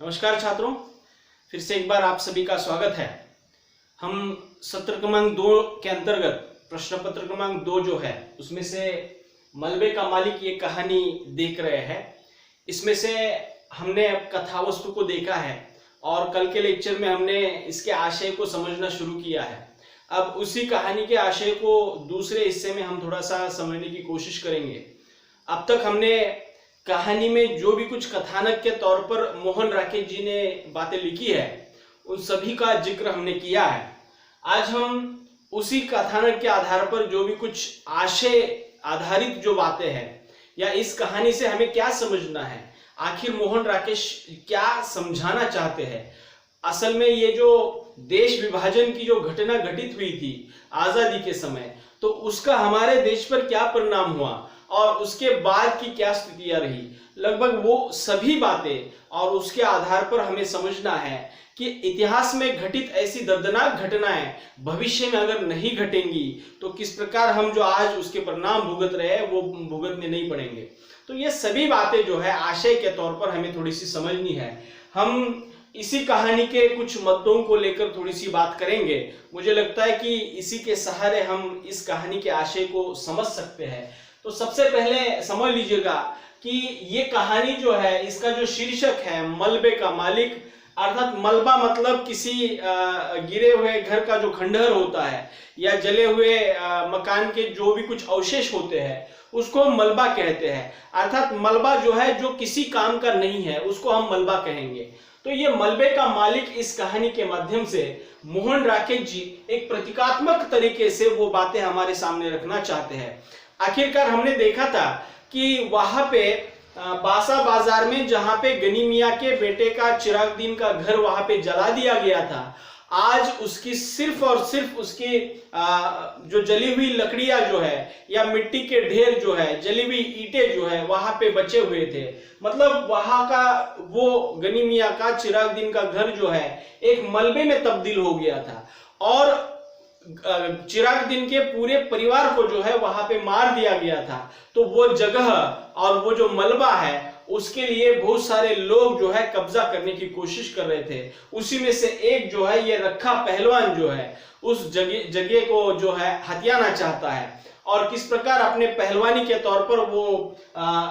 नमस्कार छात्रों, फिर से एक बार आप सभी का स्वागत है। हम सत्र क्रमांक 2 के अंतर्गत प्रश्न पत्र क्रमांक 2 जो है उसमें से मलबे का मालिक ये कहानी देख रहे हैं। इसमें से हमने कथावस्तु को देखा है और कल के लेक्चर में हमने इसके आशय को समझना शुरू किया है। अब उसी कहानी के आशय को दूसरे हिस्से में हम थोड़ा सा समझने की कोशिश करेंगे। अब तक हमने कहानी में जो भी कुछ कथानक के तौर पर मोहन राकेश जी ने बातें लिखी है उन सभी का जिक्र हमने किया है। आज हम उसी कथानक के आधार पर जो भी कुछ आशय आधारित जो बातें हैं या इस कहानी से हमें क्या समझना है, आखिर मोहन राकेश क्या समझाना चाहते हैं। असल में ये जो देश विभाजन की जो घटना घटित हुई थी आजादी के समय, तो उसका हमारे देश पर क्या परिणाम हुआ और उसके बाद की क्या स्थितियां रही, लगभग वो सभी बातें और उसके आधार पर हमें समझना है कि इतिहास में घटित ऐसी दर्दनाक घटनाएं भविष्य में अगर नहीं घटेंगी तो किस प्रकार हम जो आज उसके परिणाम भुगत रहे हैं वो भुगतने नहीं पड़ेंगे। तो ये सभी बातें जो है आशय के तौर पर हमें थोड़ी सी समझनी है। हम इसी कहानी के कुछ मुद्दों को लेकर थोड़ी सी बात करेंगे। मुझे लगता है कि इसी के सहारे हम इस कहानी के आशय को समझ सकते हैं। तो सबसे पहले समझ लीजिएगा कि ये कहानी जो है इसका जो शीर्षक है मलबे का मालिक, अर्थात मलबा मतलब किसी गिरे हुए घर का जो खंडहर होता है या जले हुए मकान के जो भी कुछ अवशेष होते हैं उसको हम मलबा कहते हैं। अर्थात मलबा जो है जो किसी काम का नहीं है उसको हम मलबा कहेंगे। तो ये मलबे का मालिक इस कहानी के माध्यम से मोहन राकेश जी एक प्रतीकात्मक तरीके से वो बातें हमारे सामने रखना चाहते हैं। आखिरकार हमने देखा था कि वहां पे बासा बाजार में जहां पे गनी मियां के बेटे का चिरागदीन का घर वहां पे जला दिया गया था, आज उसकी सिर्फ और सिर्फ उसकी जो जली हुई लकड़ियां जो है या मिट्टी के ढेर जो है, जली हुई ईंटें जो है वहां पे बचे हुए थे। मतलब वहां का वो गनी मियां का चिरागदीन का घर जो है एक मलबे में तब्दील हो गया था और चिरागदीन के पूरे परिवार को जो है वहां पे मार दिया गया था। तो वो जगह और वो जो मलबा है उसके लिए बहुत सारे लोग जो है कब्जा करने की कोशिश कर रहे थे। उसी में से एक जो है ये रखा पहलवान जो है उस जगह को जो है हथियाना चाहता है और किस प्रकार अपने पहलवानी के तौर पर वो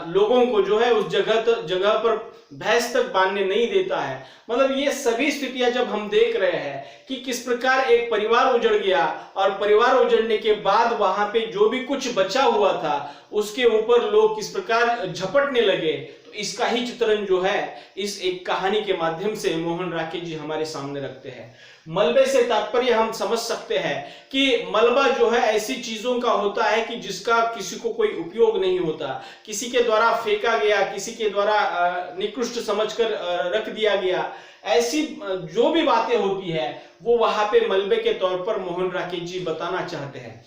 लोगों को जो है उस जगह पर भैंस तक बांधने नहीं देता है। मतलब ये सभी स्थितियां जब हम देख रहे हैं कि किस प्रकार एक परिवार उजड़ गया और परिवार उजड़ने के बाद वहां पे जो भी कुछ बचा हुआ था उसके ऊपर लोग किस प्रकार झपटने लगे, तो इसका ही चित्रण जो है इस एक कहानी के माध्यम से मोहन राकेश जी हमारे सामने रखते हैं। मलबे से तात्पर्य हम समझ सकते हैं कि मलबा जो है ऐसी चीजों का होता है कि जिसका किसी को कोई उपयोग नहीं होता, किसी के द्वारा फेंका गया, किसी के द्वारा निकृष्ट समझकर रख दिया गया, ऐसी जो भी बातें होती है वो वहां पे मलबे के तौर पर मोहन राकेश जी बताना चाहते हैं।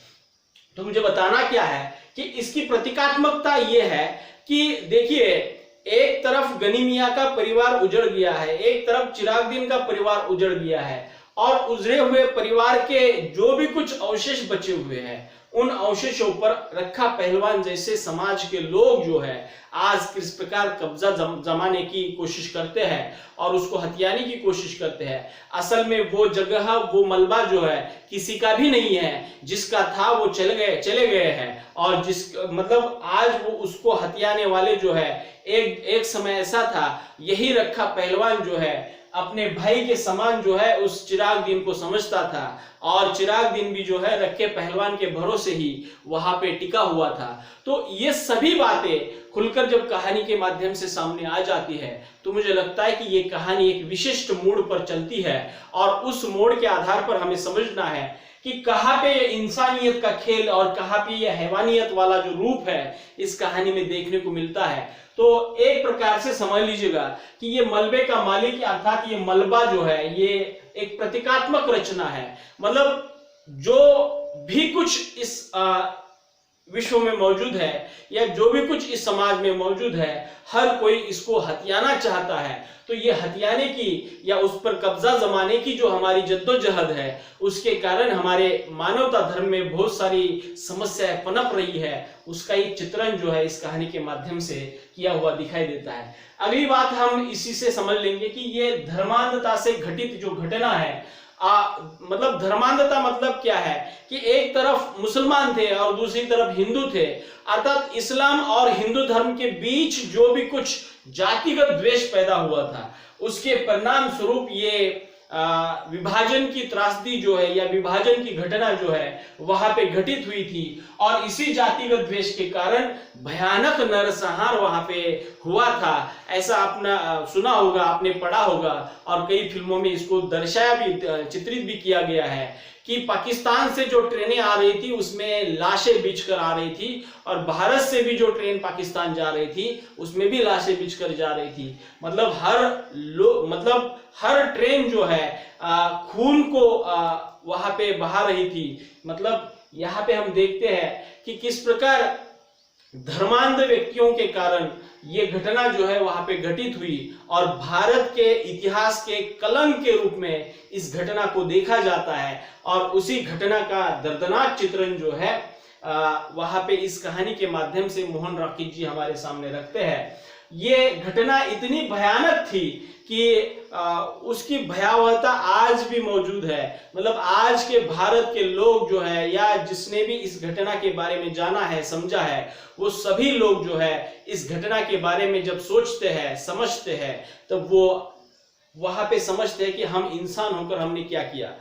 तो मुझे बताना क्या है कि इसकी प्रतीकात्मकता ये है कि देखिए, एक तरफ गनी मियां का परिवार उजड़ गया है, एक तरफ चिरागदीन का परिवार उजड़ गया है और उजड़े हुए परिवार के जो भी कुछ अवशेष बचे हुए हैं उन अवशेषों पर रखा पहलवान जैसे समाज के लोग जो है आज किस प्रकार कब्जा जमाने की कोशिश करते हैं और उसको हथियाने की कोशिश करते हैं। असल में वो जगह, वो मलबा जो है किसी का भी नहीं है, जिसका था वो चले गए हैं और जिस मतलब आज वो उसको हथियाने वाले जो है एक समय ऐसा था, यही रखा पहलवान जो है अपने भाई के समान जो है उस चिरागदीन को समझता था और चिरागदीन भी जो है रखे पहलवान के भरोसे ही वहां पे टिका हुआ था। तो ये सभी बातें खुलकर जब कहानी के माध्यम से सामने आ जाती है तो मुझे लगता है कि ये कहानी एक विशिष्ट मोड़ पर चलती है और उस मोड़ के आधार पर हमें समझना है कि कहां पे ये इंसानियत का खेल और कहां पे ये हैवानियत वाला जो रूप है इस कहानी में देखने को मिलता है। तो एक प्रकार से समझ लीजिएगा कि ये मलबे का मालिक अर्थात ये मलबा जो है ये एक प्रतीकात्मक रचना है। मतलब जो भी कुछ इस विश्व में मौजूद है या जो भी कुछ इस समाज में मौजूद है, हर कोई इसको हथियाना चाहता है। तो ये हथियाने की या उस पर कब्जा जमाने की जो हमारी जद्दोजहद है, उसके कारण हमारे मानवता धर्म में बहुत सारी समस्याएं पनप रही है। उसका एक चित्रण जो है इस कहानी के माध्यम से किया हुआ दिखाई देता है। अगली बात हम इसी से समझ लेंगे कि ये धर्मांधता से घटित जो घटना है, मतलब धर्मांधता मतलब क्या है कि एक तरफ मुसलमान थे और दूसरी तरफ हिंदू थे, अर्थात इस्लाम और हिंदू धर्म के बीच जो भी कुछ जातिगत द्वेष पैदा हुआ था, उसके परिणाम स्वरूप ये विभाजन की त्रासदी जो है या विभाजन की घटना जो है वहां पे घटित हुई थी। और इसी जातिगत द्वेष के कारण भयानक नरसंहार वहां पे हुआ था। ऐसा आपने सुना होगा, आपने पढ़ा होगा, और कई फिल्मों में इसको दर्शाया भी, चित्रित भी किया गया है कि पाकिस्तान से जो ट्रेनें आ रही थी उसमें लाशें बिछकर आ रही थी, और भारत से भी जो ट्रेन पाकिस्तान जा रही थी उसमें भी लाशें बिछकर जा रही थी। मतलब हर ट्रेन जो है खून को वहां पे बहा रही थी। मतलब यहाँ पे हम देखते हैं कि किस प्रकार धर्मांध व्यक्तियों के कारण ये घटना जो है वहां पे घटित हुई, और भारत के इतिहास के कलंक के रूप में इस घटना को देखा जाता है। और उसी घटना का दर्दनाक चित्रण जो है वहां पे इस कहानी के माध्यम से मोहन राकेश जी हमारे सामने रखते हैं। ये घटना इतनी भयानक थी कि उसकी भयावहता आज भी मौजूद है। मतलब आज के भारत के लोग जो है या जिसने भी इस घटना के बारे में जाना है, समझा है, वो सभी लोग जो है इस घटना के बारे में जब सोचते हैं, समझते हैं, तब वो वहां पे समझते हैं कि हम इंसान होकर हमने क्या किया।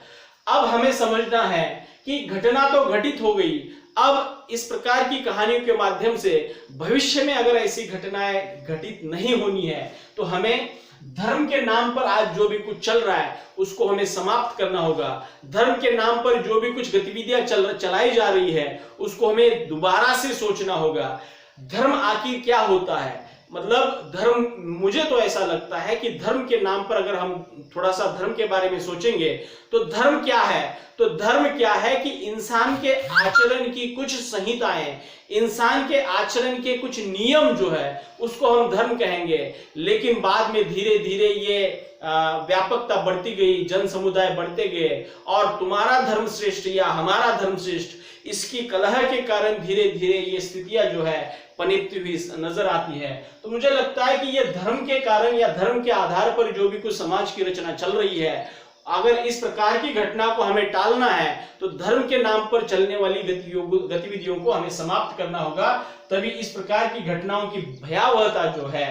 अब हमें समझना है कि घटना तो घटित हो गई, अब इस प्रकार की कहानियों के माध्यम से भविष्य में अगर ऐसी घटनाएं घटित नहीं होनी है तो हमें धर्म के नाम पर आज जो भी कुछ चल रहा है उसको हमें समाप्त करना होगा। धर्म के नाम पर जो भी कुछ गतिविधियां चलाई जा रही है उसको हमें दोबारा से सोचना होगा। धर्म आखिर क्या होता है? मतलब धर्म, मुझे तो ऐसा लगता है कि धर्म के नाम पर अगर हम थोड़ा सा धर्म के बारे में सोचेंगे तो धर्म क्या है? तो धर्म क्या है कि इंसान के आचरण की कुछ संहिताएं, इंसान के आचरण के कुछ नियम जो है उसको हम धर्म कहेंगे। लेकिन बाद में धीरे धीरे ये व्यापकता बढ़ती गई, जन समुदाय बढ़ते गए, और तुम्हारा धर्म श्रेष्ठ या हमारा धर्म श्रेष्ठ, इसकी कलह के कारण धीरे धीरे ये स्थितियां जो है पनपती हुई नजर आती है। तो मुझे लगता है कि ये धर्म के कारण या धर्म के आधार पर जो भी कुछ समाज की रचना चल रही है, अगर इस प्रकार की घटना को हमें टालना है तो धर्म के नाम पर चलने वाली गतिविधियों को हमें समाप्त करना होगा। तभी इस प्रकार की घटनाओं की भयावहता जो है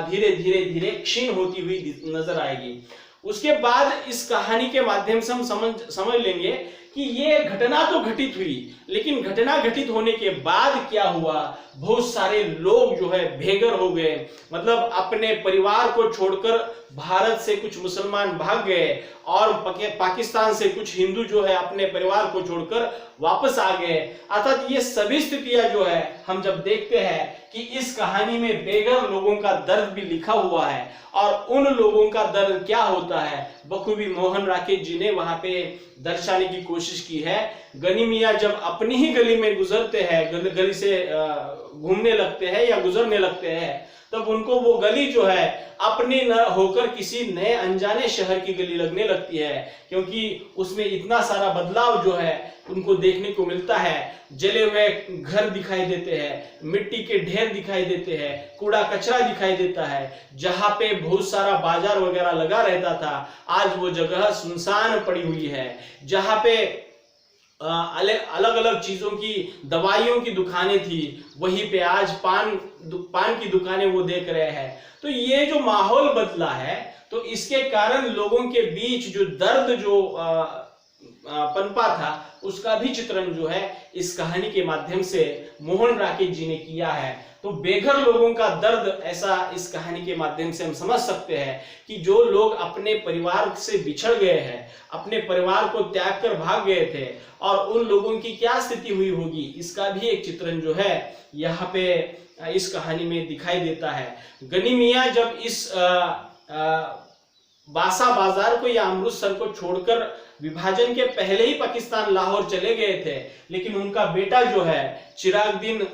धीरे धीरे धीरे क्षीण होती हुई नजर आएगी। उसके बाद इस कहानी के माध्यम से हम समझ लेंगे कि ये घटना तो घटित हुई, लेकिन घटना घटित होने के बाद क्या हुआ? बहुत सारे लोग जो है बेघर हो गए। मतलब अपने परिवार को छोड़कर भारत से कुछ मुसलमान भाग गए और पाकिस्तान से कुछ हिंदू जो है अपने परिवार को छोड़कर वापस आ गए। अर्थात ये सभी स्थितियां जो है हम जब देखते हैं कि इस कहानी में बेघर लोगों का दर्द भी लिखा हुआ है, और उन लोगों का दर्द क्या होता है बखूबी मोहन राकेश जी ने वहां पे दर्शाने की कोशिश की है। गनी मियां जब अपनी ही गली में गुजरते हैं, गली से घूमने लगते हैं या गुजरने लगते हैं, तब उनको वो गली जो है अपनी न होकर किसी नए अनजाने शहर की गली लगने लगती है, क्योंकि उसमें इतना सारा बदलाव जो है उनको देखने को मिलता है। जले हुए घर दिखाई देते हैं, मिट्टी के ढेर दिखाई देते हैं, कूड़ा कचरा दिखाई देता है। जहां पे बहुत सारा बाजार वगैरह लगा रहता था, आज वो जगह सुनसान पड़ी हुई है। जहां पे अलग अलग चीजों की, दवाइयों की दुकानें थी, वहीं पे आज पान की दुकानें वो देख रहे हैं। तो ये जो माहौल बदला है, तो इसके कारण लोगों के बीच जो दर्द जो पनपा था उसका भी चित्रण जो है इस कहानी के माध्यम से मोहन राकेश जी ने किया है। तो बेघर लोगों का दर्द ऐसा इस कहानी के माध्यम से हम समझ सकते हैं कि जो लोग अपने परिवार से बिछड़ गए हैं, अपने परिवार को त्याग कर भाग गए थे, और उन लोगों की क्या स्थिति हुई होगी, इसका भी एक चित्रण जो है यहाँ पे इस कहानी में दिखाई देता है। गनी मियां जब इस बासा बाजार को या अमृतसर को छोड़कर विभाजन के पहले ही पाकिस्तान लाहौर चले गए थे, लेकिन उनका बेटा जो है चिरागुद्दीन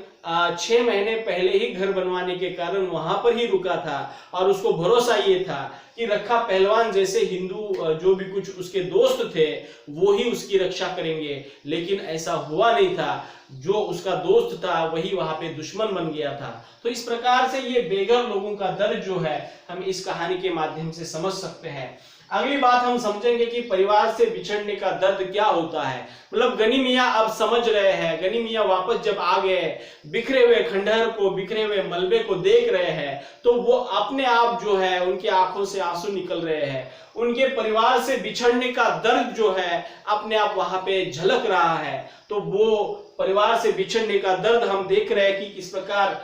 6 महीने पहले ही घर बनवाने के कारण वहां पर ही रुका था और उसको भरोसा ये था कि रखा पहलवान जैसे हिंदू जो भी कुछ उसके दोस्त थे वो ही उसकी रक्षा करेंगे, लेकिन ऐसा हुआ नहीं था। जो उसका दोस्त था वही वहां पे दुश्मन बन गया था। तो इस प्रकार से ये बेघर लोगों का दर्द जो है हम इस कहानी के माध्यम से समझ सकते हैं। अगली बात हम समझेंगे कि परिवार से बिछड़ने का दर्द क्या होता है। मतलब गनी मियां अब समझ रहे हैं, गनी मियां वापस जब आ गए, बिखरे हुए खंडहर को, बिखरे हुए मलबे को देख रहे हैं, तो वो अपने आप जो है उनकी आंखों से आंसू निकल रहे हैं। उनके परिवार से बिछड़ने का दर्द जो है अपने आप वहां पे झलक रहा है। तो वो परिवार से बिछड़ने का दर्द हम देख रहे हैं कि किस प्रकार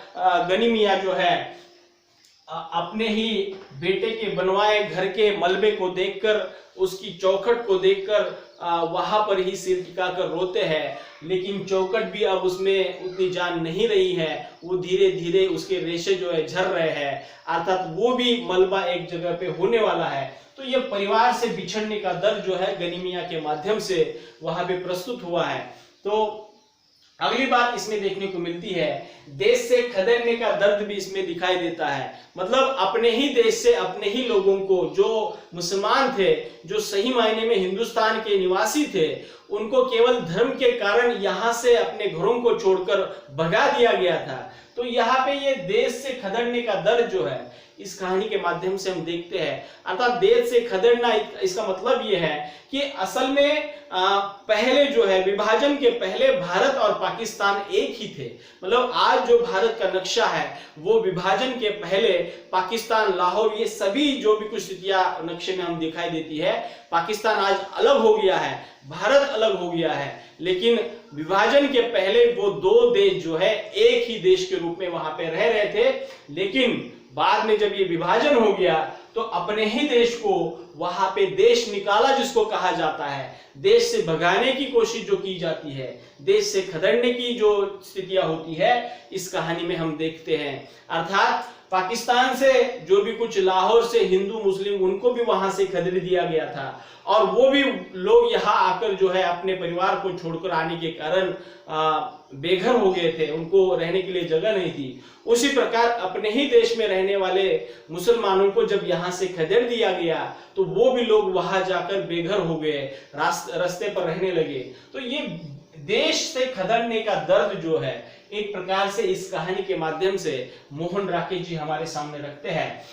गनी मियां जो है अपने ही बेटे के बनवाए घर के मलबे को देखकर, उसकी चौखट को देखकर वहां पर ही सिर टिकाकर रोते हैं, लेकिन चौखट भी अब उसमें उतनी जान नहीं रही है। वो धीरे धीरे उसके रेशे जो है झड़ रहे हैं, अर्थात वो भी मलबा एक जगह पे होने वाला है। तो ये परिवार से बिछड़ने का दर्द जो है गनी मियां के माध्यम से वहां पे प्रस्तुत हुआ है। तो अगली बात इसमें देखने को मिलती है, देश से खदेड़ने का दर्द भी इसमें दिखाई देता है। मतलब अपने ही देश से, अपने ही लोगों को, जो मुसलमान थे, जो सही मायने में हिंदुस्तान के निवासी थे, उनको केवल धर्म के कारण यहां से अपने घरों को छोड़कर भगा दिया गया था। तो यहाँ पे ये देश से खदेड़ने का दर्द जो है इस कहानी के माध्यम से हम देखते हैं। अर्थात देश से खदेड़ना, इसका मतलब ये है कि असल में पहले जो है विभाजन के पहले भारत और पाकिस्तान एक ही थे। मतलब आज जो भारत का नक्शा है वो विभाजन के पहले पाकिस्तान, लाहौर, ये सभी जो भी कुछ स्थितियां नक्शे में हम दिखाई देती है, पाकिस्तान आज अलग हो गया है, भारत अलग हो गया है, लेकिन विभाजन के पहले वो दो देश जो है एक ही देश के रूप में वहां पे रह रहे थे। लेकिन बाद में जब ये विभाजन हो गया तो अपने ही देश को वहां पे देश निकाला जिसको कहा जाता है, देश से भगाने की कोशिश जो की जाती है, देश से खदेड़ने की जो स्थितियां होती है, इस कहानी में हम देखते हैं। अर्थात पाकिस्तान से जो भी कुछ लाहौर से हिंदू मुस्लिम उनको भी वहां से खदेड़ दिया गया था और वो भी लोग यहाँ आकर जो है अपने परिवार को छोड़कर आने के कारण बेघर हो गए थे, उनको रहने के लिए जगह नहीं थी। उसी प्रकार अपने ही देश में रहने वाले मुसलमानों को जब यहाँ से खदेड़ दिया गया तो वो भी लोग वहां जाकर बेघर हो गए, रास्ते पर रहने लगे। तो ये देश से खदेड़ने का दर्द जो है एक प्रकार से इस कहानी के माध्यम से मोहन राकेश जी हमारे सामने रखते हैं।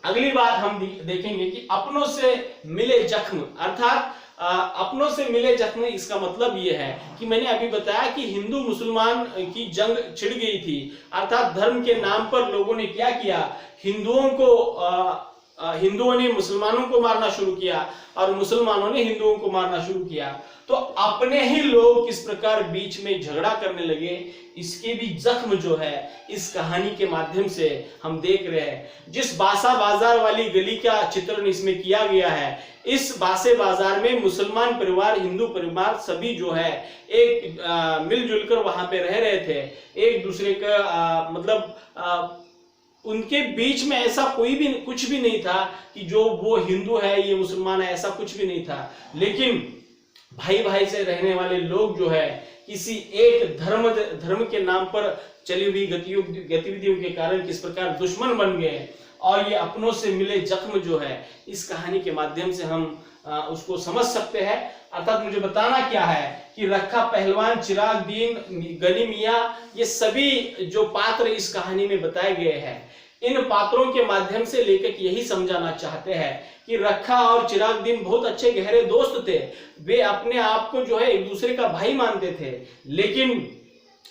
अगली बात हम देखेंगे कि अपनों से मिले जख्म। अर्थात अपनों से मिले जख्म, इसका मतलब यह है कि मैंने अभी बताया कि हिंदू मुसलमान की जंग छिड़ गई थी। अर्थात धर्म के नाम पर लोगों ने क्या किया, हिंदुओं ने मुसलमानों को मारना शुरू किया और मुसलमानों ने हिंदुओं को मारना शुरू किया। तो अपने ही लोग किस प्रकार बीच में झगड़ा करने लगे, इसके भी जख्म जो है इस कहानी के माध्यम से हम देख रहे हैं। जिस बासा बाजार वाली गली का चित्रण इसमें किया गया है, इस बासे बाजार में मुसलमान परिवार, हिंदू परिवार सभी जो है एक मिलजुल कर वहां पे रह रहे थे। एक दूसरे का मतलब उनके बीच में ऐसा कोई भी कुछ भी नहीं था कि जो वो हिंदू है ये मुसलमान है, ऐसा कुछ भी नहीं था। लेकिन भाई भाई से रहने वाले लोग जो है किसी एक धर्म के नाम पर चली हुई गतिविधियों के कारण किस प्रकार दुश्मन बन गए, और ये अपनों से मिले जख्म जो है इस कहानी के माध्यम से हम उसको समझ सकते हैं। अर्थात मुझे बताना क्या है कि रखा पहलवान, चिरागुद्दीन, गनी मियां, ये सभी जो पात्र इस कहानी में बताए गए हैं, इन पात्रों के माध्यम से लेखक यही समझाना चाहते हैं कि रखा और चिरागुद्दीन बहुत अच्छे गहरे दोस्त थे। वे अपने आप को जो है एक दूसरे का भाई मानते थे, लेकिन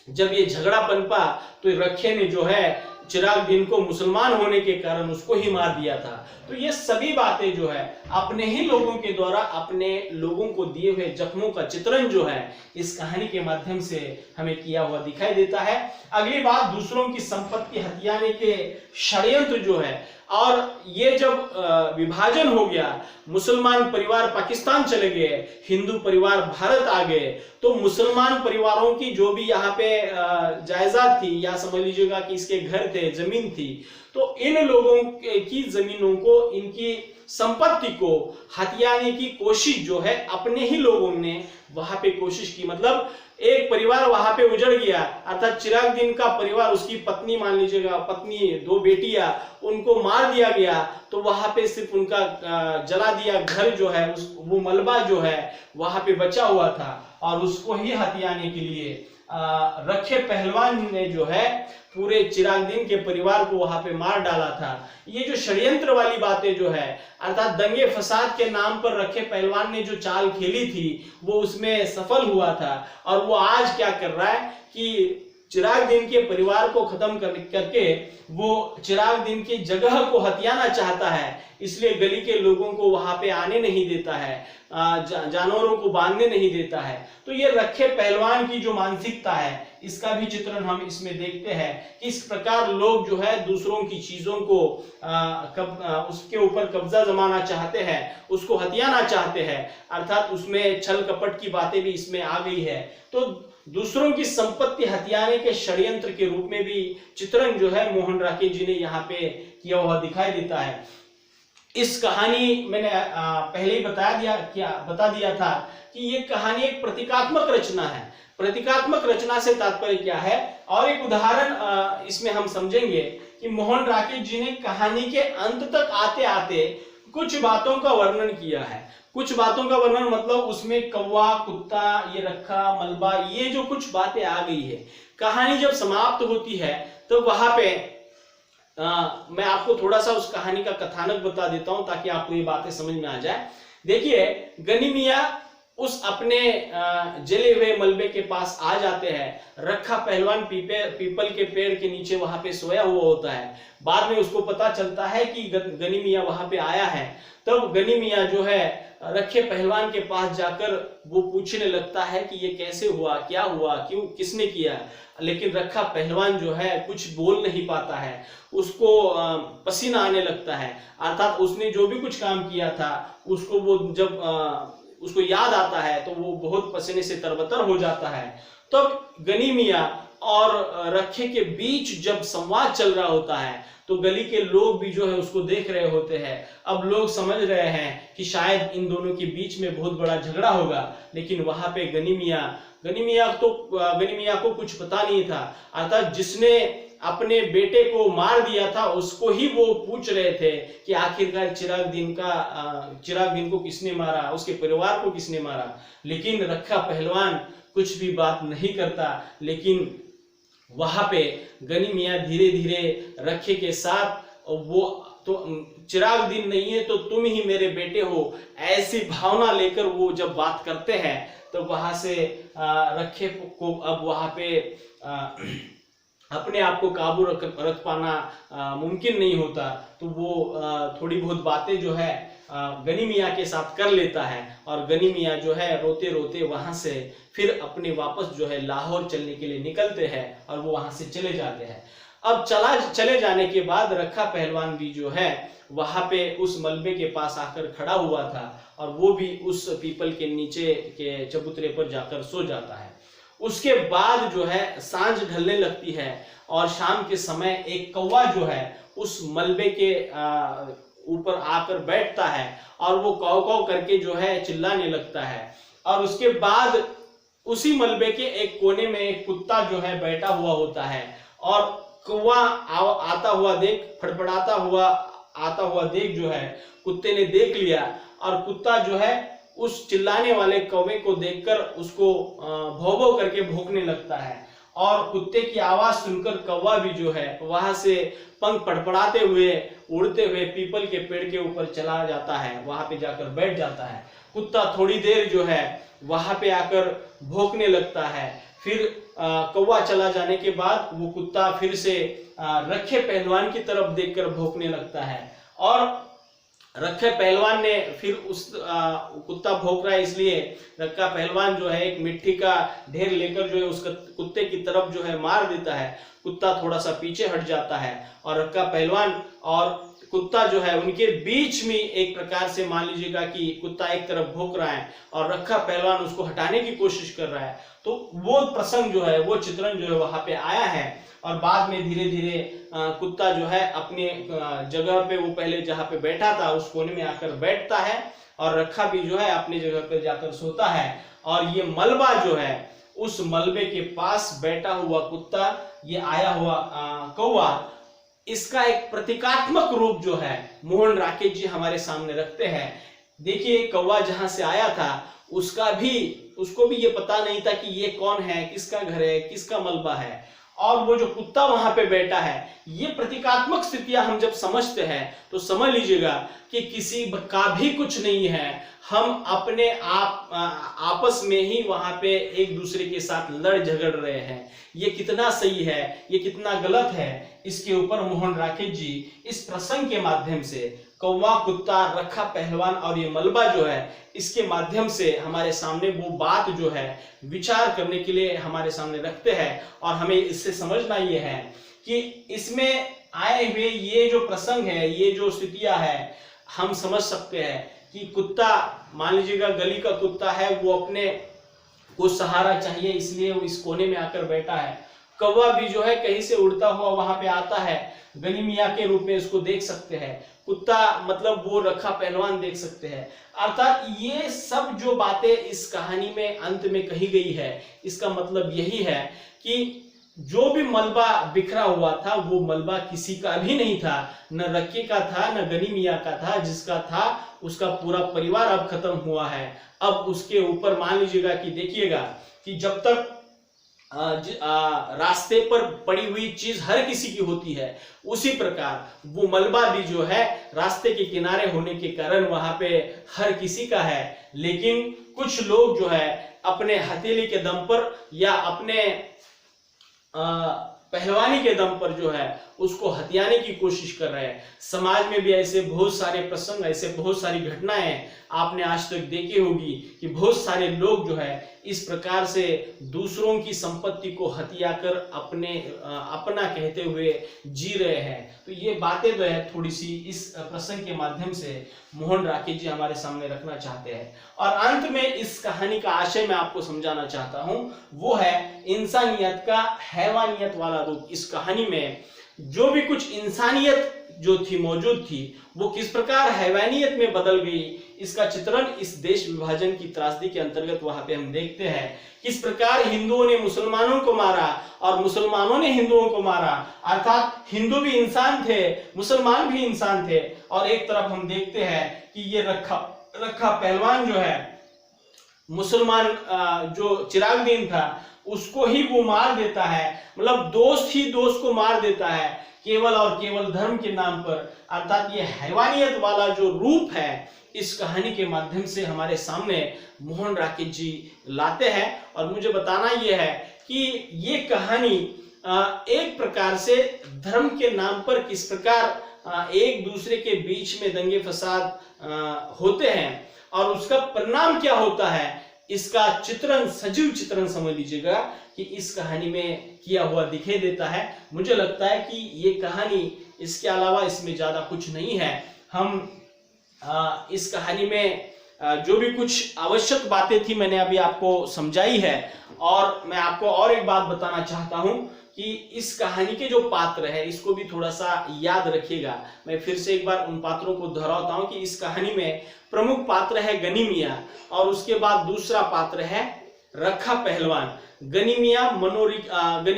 जब ये झगड़ा पनपा तो रखे ने जो है चिरागुद्दीन को मुसलमान होने के कारण उसको ही मार दिया था। तो ये सभी बातें जो है अपने ही लोगों के द्वारा अपने लोगों को दिए हुए जख्मों का चित्रण जो है इस कहानी के माध्यम से हमें किया हुआ दिखाई देता है। अगली बात, दूसरों की संपत्ति हथियाने के षड्यंत्र जो है, और ये जब विभाजन हो गया, मुसलमान परिवार पाकिस्तान चले गए, हिंदू परिवार भारत आ गए, तो मुसलमान परिवारों की जो भी यहाँ पे जायदाद थी या समझ लीजिएगा कि इसके घर थे, जमीन थी, तो इन लोगों की जमीनों को, इनकी संपत्ति को हथियाने की कोशिश जो है अपने ही लोगों ने वहां पे कोशिश की। मतलब एक परिवार वहां पे उजड़ गया, अर्थात चिरागदीन का परिवार, उसकी पत्नी मान लीजिएगा, पत्नी, 2 बेटियां, उनको मार दिया गया। तो वहां पे सिर्फ उनका जला दिया घर जो है, वो मलबा जो है वहां पे बचा हुआ था, और उसको ही हथियाने के लिए रखे पहलवान ने जो है पूरे चिरागदीन के परिवार को वहां पे मार डाला था। ये जो षड्यंत्र वाली बातें जो है, अर्थात दंगे फसाद के नाम पर रखे पहलवान ने जो चाल खेली थी वो उसमें सफल हुआ था। और वो आज क्या कर रहा है कि चिरागदीन के परिवार को खत्म करके वो चिरागदीन की जगह को हथियाना चाहता है, इसलिए गली के लोगों को वहां पे आने नहीं देता है, जानवरों को बांधने नहीं देता है। तो ये रखे पहलवान की जो मानसिकता है, इसका भी चित्रण हम इसमें देखते हैं कि इस प्रकार लोग जो है दूसरों की चीजों को उसके ऊपर कब्जा जमाना चाहते हैं, उसको हथियाना चाहते हैं, अर्थात उसमें छल कपट की बातें भी इसमें आ गई है। तो दूसरों की संपत्ति हथियाने के षड्यंत्र के रूप में भी चित्रण जो है मोहन राकेश जी ने यहाँ पे किया हुआ दिखाई देता है। इस कहानी मैंने पहले ही बता दिया था कि ये कहानी एक प्रतीकात्मक रचना है। प्रतीकात्मक रचना से तात्पर्य क्या है, और एक उदाहरण इसमें हम समझेंगे कि मोहन राकेश जी ने कहानी के अंत तक आते आते कुछ बातों का वर्णन किया है। कुछ बातों का वर्णन मतलब उसमें कौवा, कुत्ता, ये रखा, मलबा, ये जो कुछ बातें आ गई है। कहानी जब समाप्त होती है तो वहां पे मैं आपको थोड़ा सा उस कहानी का कथानक बता देता हूं ताकि आपको ये बातें समझ में आ जाए। देखिए, गनी मियां उस अपने जले हुए मलबे के पास आ जाते हैं। रखा पहलवान पीपल के पेड़ के नीचे वहां पे सोया हुआ होता है। बाद में उसको पता चलता है कि गनी मियां वहां पे आया है। तब गनी मियां जो है रखे पहलवान के पास जाकर वो पूछने लगता है कि ये कैसे हुआ, क्या हुआ, क्यों, किसने किया। लेकिन रखा पहलवान जो है कुछ बोल नहीं पाता है, उसको पसीना आने लगता है, अर्थात उसने जो भी कुछ काम किया था उसको वो जब उसको याद आता है तो वो बहुत पसीने से तरबतर हो जाता है। तब गनी मियां और रखे के बीच जब संवाद चल रहा होता है तो गली के लोग भी जो है उसको देख रहे होते हैं। अब लोग समझ रहे हैं कि शायद इन दोनों के बीच में बहुत बड़ा झगड़ा होगा, लेकिन वहां पे गनी मियां को कुछ पता नहीं था, अर्थात जिसने अपने बेटे को मार दिया था उसको ही वो पूछ रहे थे कि आखिरकार चिरागदीन को किसने मारा, उसके परिवार को किसने मारा। लेकिन रखा पहलवान कुछ भी बात नहीं करता, लेकिन वहां पे गनी मियां धीरे धीरे रखे के साथ, वो तो चिरागदीन नहीं है तो तुम ही मेरे बेटे हो, ऐसी भावना लेकर वो जब बात करते हैं तो वहां से रखे को अब वहां पे अपने आप को काबू रख पाना मुमकिन नहीं होता। तो वो थोड़ी बहुत बातें जो है गनी मियां के साथ कर लेता है, और गनी मियां जो है रोते रोते वहां से फिर अपने वापस जो है लाहौर चलने के लिए निकलते हैं और वो वहां से चले जाते हैं। अब चले जाने के बाद रखा पहलवान भी जो है वहां पे उस मलबे के पास आकर खड़ा हुआ था, और वो भी उस पीपल के नीचे के चबूतरे पर जाकर सो जाता है। उसके बाद जो है सांझ ढलने लगती है, और शाम के समय एक कौवा जो है उस मलबे के ऊपर आकर बैठता है, और वो कौ कौ करके जो है चिल्लाने लगता है। और उसके बाद उसी मलबे के एक कोने में एक कुत्ता जो है बैठा हुआ होता है, और कौवा आता हुआ देख, फड़फड़ाता हुआ आता हुआ देख जो है कुत्ते ने देख लिया, और कुत्ता जो है उस चिल्लाने वाले कौवे को देखकर उसको भौ भौ करके भौंकने लगता है। और कुत्ते की आवाज सुनकर कौवा भी जो है वहां से पंख फड़फड़ाते हुए उड़ते हुए पीपल के पेड़ के ऊपर चला जाता है, वहां पे जाकर बैठ जाता है। कुत्ता थोड़ी देर जो है वहां पे आकर भौंकने लगता है। फिर कौवा चला जाने के बाद वो कुत्ता फिर से रखे पहलवान की तरफ देखकर भौंकने लगता है, और रखे पहलवान ने फिर उस कुत्ता भौंक रहा है इसलिए रखा पहलवान जो है एक मिट्टी का ढेर लेकर जो है उस कुत्ते की तरफ जो है मार देता है। कुत्ता थोड़ा सा पीछे हट जाता है, और रखा पहलवान और कुत्ता जो है उनके बीच में एक प्रकार से मान लीजिएगा कि कुत्ता एक तरफ भौंक रहा है और रखा पहलवान उसको हटाने की कोशिश कर रहा है, तो वो प्रसंग जो है, वो चित्रण जो है वहां पे आया है। और बाद में धीरे धीरे कुत्ता जो है अपने जगह पे, वो पहले जहां पे बैठा था उस कोने में आकर बैठता है और रखा भी जो है अपनी जगह पर जाकर सोता है। और ये मलबा जो है, उस मलबे के पास बैठा हुआ कुत्ता, ये आया हुआ कौवा, इसका एक प्रतीकात्मक रूप जो है मोहन राकेश जी हमारे सामने रखते हैं। देखिए कौवा जहां से आया था उसको भी ये पता नहीं था कि ये कौन है, किसका घर है, किसका मलबा है। और वो जो कुत्ता वहां पे बैठा है, ये प्रतीकात्मक स्थितियां हम जब समझते हैं तो समझ लीजिएगा कि किसी का भी कुछ नहीं है, हम अपने आप आपस में ही वहां पे एक दूसरे के साथ लड़ झगड़ रहे हैं। ये कितना सही है, ये कितना गलत है, इसके ऊपर मोहन राकेश जी इस प्रसंग के माध्यम से कौवा, कुत्ता, रखा पहलवान और ये मलबा जो है, इसके माध्यम से हमारे सामने वो बात जो है विचार करने के लिए हमारे सामने रखते हैं। और हमें इससे समझना ये है कि इसमें आए हुए ये जो प्रसंग है, ये जो स्थितियां है, हम समझ सकते हैं कि कुत्ता, मान लीजिएगा गली का कुत्ता है, वो अपने को सहारा चाहिए, इसलिए वो इस कोने में आकर बैठा है। कौवा भी जो है कहीं से उड़ता हुआ वहां पे आता है, गनी मियाँ के रूप में इसको देख सकते हैं। कुत्ता मतलब वो रखा पहलवान देख सकते हैं। अर्थात ये सब जो बातें इस कहानी में अंत में कही गई है, इसका मतलब यही है कि जो भी मलबा बिखरा हुआ था, वो मलबा किसी का भी नहीं था, न रक्के का था, न गनी मियाँ का था। जिसका था उसका पूरा परिवार अब खत्म हुआ है। अब उसके ऊपर मान लीजिएगा कि देखिएगा कि जब तक रास्ते पर पड़ी हुई चीज हर किसी की होती है, उसी प्रकार वो मलबा भी जो है रास्ते के किनारे होने के कारण वहां पे हर किसी का है। लेकिन कुछ लोग जो है अपने हथेली के दम पर या अपने पहलवानी के दम पर जो है उसको हथियाने की कोशिश कर रहे हैं। समाज में भी ऐसे बहुत सारे प्रसंग, ऐसे बहुत सारी घटनाएं आपने आज तक देखी होगी कि बहुत सारे लोग जो है इस प्रकार से दूसरों की संपत्ति को हथियाकर अपना कहते हुए जी रहे हैं। तो ये बातें जो है थोड़ी सी इस प्रसंग के माध्यम से मोहन राकेश जी हमारे सामने रखना चाहते हैं। और अंत में इस कहानी का आशय मैं आपको समझाना चाहता हूं, वो है इंसानियत का हैवानियत वाला रूप। इस कहानी में जो भी कुछ इंसानियत जो थी, मौजूद थी, वो किस प्रकार हैवानियत में बदल गई, इसका चित्रण इस देश विभाजन की त्रासदी के अंतर्गत वहां पे हम देखते हैं। किस प्रकार हिंदुओं ने मुसलमानों को मारा और मुसलमानों ने हिंदुओं को मारा। अर्थात हिंदू भी इंसान थे, मुसलमान भी इंसान थे। और एक तरफ हम देखते हैं कि ये रखा पहलवान जो है, मुसलमान जो चिरागदीन था उसको ही वो मार देता है। मतलब दोस्त ही दोस्त को मार देता है केवल और केवल धर्म के नाम पर। अर्थात ये हैवानियत वाला जो रूप है इस कहानी के माध्यम से हमारे सामने मोहन राकेश जी लाते हैं। और मुझे बताना यह है कि ये कहानी एक प्रकार से धर्म के नाम पर किस प्रकार एक दूसरे के बीच में दंगे फसाद होते हैं और उसका परिणाम क्या होता है, इसका चित्रण, सजीव चित्रण समझ लीजिएगा कि इस कहानी में किया हुआ दिखाई देता है। मुझे लगता है कि ये कहानी, इसके अलावा इसमें ज्यादा कुछ नहीं है। हम इस कहानी में जो भी कुछ आवश्यक बातें थी मैंने अभी आपको समझाई है। और मैं आपको और एक बात बताना चाहता हूं कि इस कहानी के जो पात्र है इसको भी थोड़ा सा याद रखिएगा। मैं फिर से एक बार उन पात्रों को दोहराता हूं कि इस कहानी में प्रमुख पात्र है गनी मियाँ और उसके बाद दूसरा पात्र है रखा पहलवान। गनी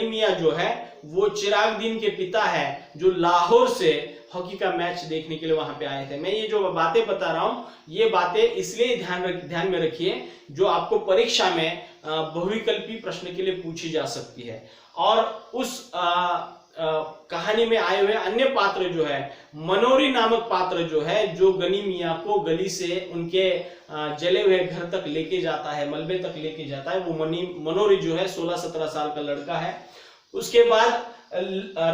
मियाँ जो है वो चिरागदीन के पिता है जो लाहौर से हॉकी का मैच देखने के लिए वहां पे आए थे। मैं ये जो बातें बता रहा हूं ये बातें इसलिए ध्यान में रखिए जो आपको परीक्षा में बहुविकल्पी प्रश्न के लिए पूछी जा सकती है। और उस कहानी में आए हुए अन्य पात्र जो है, मनोरी नामक पात्र जो है, जो गनी मियाँ को गली से उनके जले हुए घर तक लेके जाता है, मलबे तक लेके जाता है। वो मनोरी जो है 16-17 साल का लड़का है। उसके बाद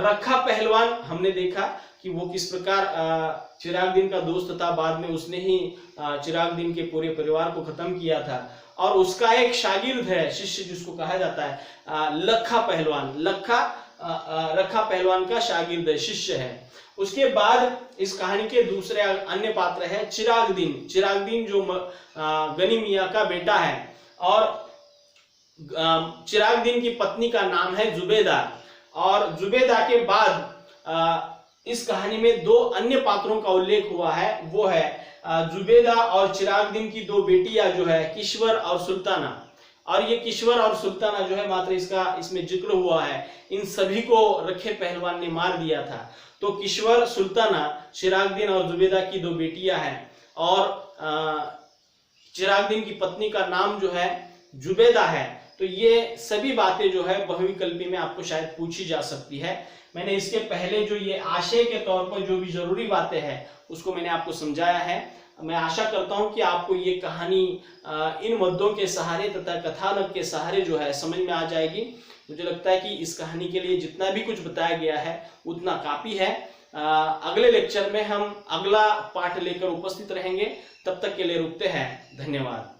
रखा पहलवान हमने देखा कि वो किस प्रकार चिरागदीन का दोस्त था, बाद में उसने ही चिरागदीन के पूरे परिवार को खत्म किया था। और उसका एक शागिर्द है, शिष्य जिसको कहा जाता है लखा पहलवान। रखा पहलवान का शागिर्द है, शिष्य है। उसके बाद इस कहानी के दूसरे अन्य पात्र है चिराग दीन। चिराग दीन जो गनी मियाँ का बेटा है, और चिराग दीन की पत्नी का नाम है जुबेदा। और जुबेदा के बाद इस कहानी में दो अन्य पात्रों का उल्लेख हुआ है, वो है जुबेदा और चिराग दीन की दो बेटियां जो है किश्वर और सुल्ताना। और ये किश्वर और सुल्ताना जो है मात्र इसमें जिक्र हुआ है, इन सभी को रखे पहलवान ने मार दिया था। तो किश्वर, सुल्ताना, चिराग दीन और जुबेदा की दो बेटियां हैं, और चिराग दीन की पत्नी का नाम जो है जुबेदा है। तो ये सभी बातें जो है बहुविकल्पी में आपको शायद पूछी जा सकती है। मैंने इसके पहले जो ये आशय के तौर पर जो भी जरूरी बातें हैं उसको मैंने आपको समझाया है। मैं आशा करता हूं कि आपको ये कहानी इन मुद्दों के सहारे तथा कथानक के सहारे जो है समझ में आ जाएगी। मुझे लगता है कि इस कहानी के लिए जितना भी कुछ बताया गया है उतना काफी है। अगले लेक्चर में हम अगला पाठ लेकर उपस्थित रहेंगे। तब तक के लिए रुकते हैं। धन्यवाद।